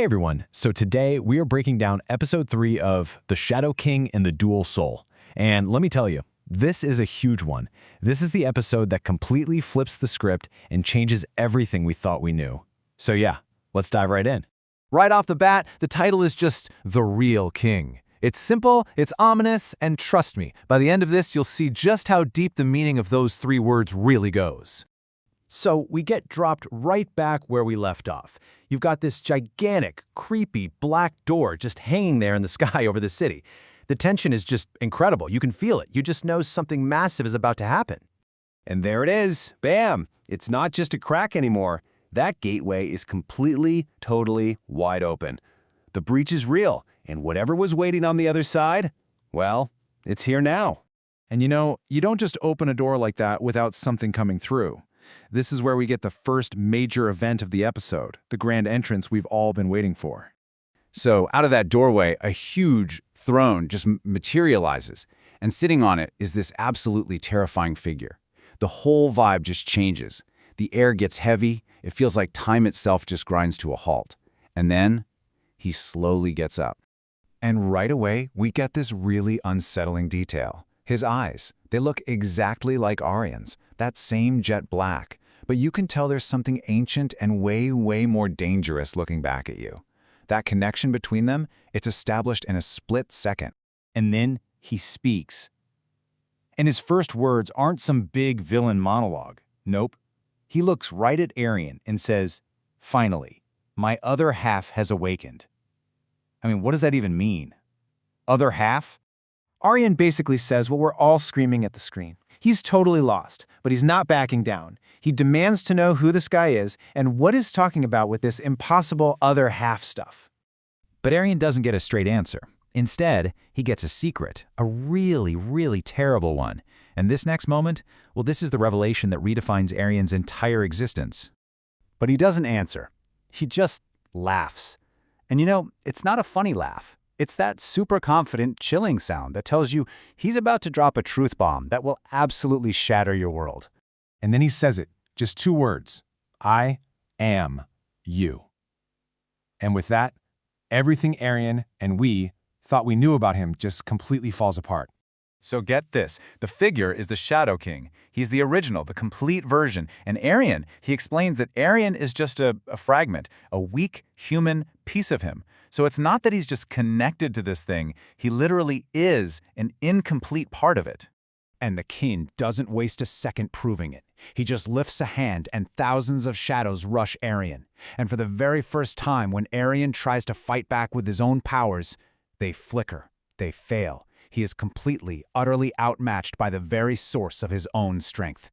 Hey everyone, so today we are breaking down episode 3 of The Shadow King and the Dual Soul. And let me tell you, this is a huge one. This is the episode that completely flips the script and changes everything we thought we knew. So yeah, let's dive right in. Right off the bat, the title is just The Real King. It's simple, it's ominous, and trust me, by the end of this you'll see just how deep the meaning of those 3 words really goes. So we get dropped right back where we left off. You've got this gigantic, creepy black door just hanging there in the sky over the city. The tension is just incredible. You can feel it. You just know something massive is about to happen. And there it is. Bam! It's not just a crack anymore. That gateway is completely, totally wide open. The breach is real, and whatever was waiting on the other side, well, it's here now. And you don't just open a door like that without something coming through. This is where we get the first major event of the episode, the grand entrance we've all been waiting for. So out of that doorway, a huge throne just materializes, and sitting on it is this absolutely terrifying figure. The whole vibe just changes. The air gets heavy, it feels like time itself just grinds to a halt. And then, he slowly gets up. And right away, we get this really unsettling detail. His eyes, they look exactly like Aryan's, that same jet black, but you can tell there's something ancient and way more dangerous looking back at you. That connection between them, it's established in a split second. And then he speaks. And his first words aren't some big villain monologue. Nope. He looks right at Aerion and says, "Finally, my other half has awakened." I mean, what does that even mean? Other half? Aryan basically says what we're all screaming at the screen. He's totally lost, but he's not backing down. He demands to know who this guy is and what he's talking about with this impossible other half stuff. But Aerion doesn't get a straight answer. Instead, he gets a secret, a really terrible one. And this next moment, well, this is the revelation that redefines Aerion's entire existence. But he doesn't answer. He just laughs. And it's not a funny laugh. It's that super confident, chilling sound that tells you he's about to drop a truth bomb that will absolutely shatter your world. And then he says it, just 2 words. I am you. And with that, everything Aerion and we thought we knew about him just completely falls apart. So get this, the figure is the Shadow King. He's the original, the complete version. And Aerion, he explains that Aerion is just a fragment, a weak human piece of him. So it's not that he's just connected to this thing, he literally is an incomplete part of it. And the king doesn't waste a second proving it. He just lifts a hand and thousands of shadows rush Aerion. And for the very first time when Aerion tries to fight back with his own powers, they flicker, they fail. He is completely, utterly outmatched by the very source of his own strength.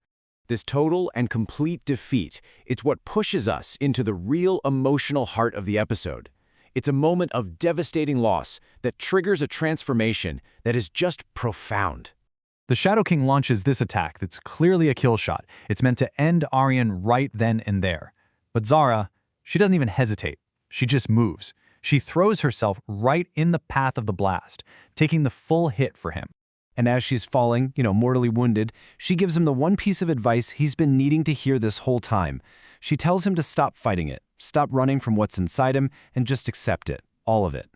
This total and complete defeat, it's what pushes us into the real emotional heart of the episode. It's a moment of devastating loss that triggers a transformation that is just profound. The Shadow King launches this attack that's clearly a kill shot. It's meant to end Aryan right then and there. But Zara, she doesn't even hesitate. She just moves. She throws herself right in the path of the blast, taking the full hit for him. And as she's falling, mortally wounded, she gives him the one piece of advice he's been needing to hear this whole time. She tells him to stop fighting it, stop running from what's inside him, and just accept it, all of it.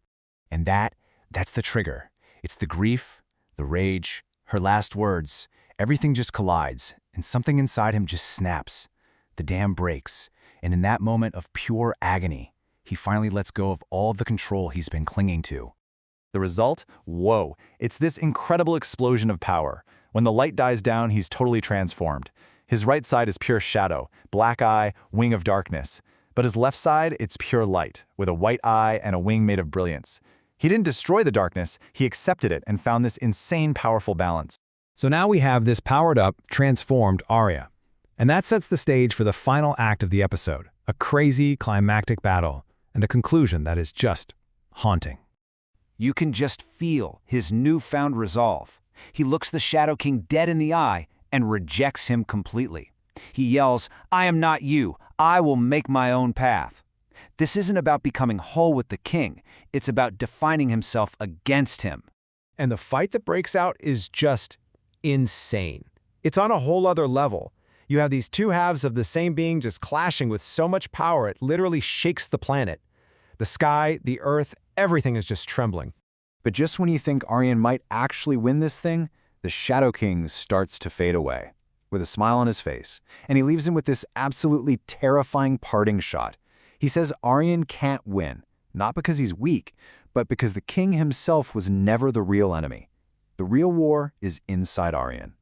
And that's the trigger. It's the grief, the rage, her last words. Everything just collides, and something inside him just snaps. The dam breaks, and in that moment of pure agony, he finally lets go of all the control he's been clinging to. The result? Whoa, it's this incredible explosion of power. When the light dies down, he's totally transformed. His right side is pure shadow, black eye, wing of darkness. But his left side, it's pure light, with a white eye and a wing made of brilliance. He didn't destroy the darkness, he accepted it and found this insane powerful balance. So now we have this powered-up, transformed Arya. And that sets the stage for the final act of the episode, a crazy, climactic battle, and a conclusion that is just haunting. You can just feel his newfound resolve. He looks the Shadow King dead in the eye and rejects him completely. He yells, "I am not you. I will make my own path." This isn't about becoming whole with the king. It's about defining himself against him. And the fight that breaks out is just insane. It's on a whole other level. You have these 2 halves of the same being just clashing with so much power it literally shakes the planet. The sky, the earth, everything is just trembling. But just when you think Aryan might actually win this thing, the Shadow King starts to fade away, with a smile on his face, and he leaves him with this absolutely terrifying parting shot. He says Aryan can't win, not because he's weak, but because the king himself was never the real enemy. The real war is inside Aryan.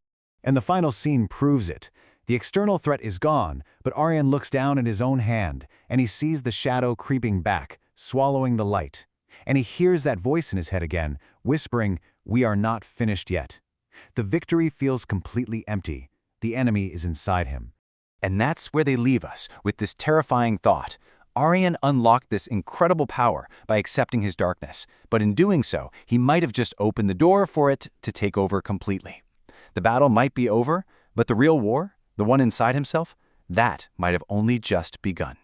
And the final scene proves it. The external threat is gone, but Aryan looks down at his own hand, and he sees the shadow creeping back, swallowing the light. And he hears that voice in his head again, whispering, "We are not finished yet." The victory feels completely empty. The enemy is inside him. And that's where they leave us, with this terrifying thought. Aryan unlocked this incredible power by accepting his darkness, but in doing so, he might have just opened the door for it to take over completely. The battle might be over, but the real war, the one inside himself, that might have only just begun.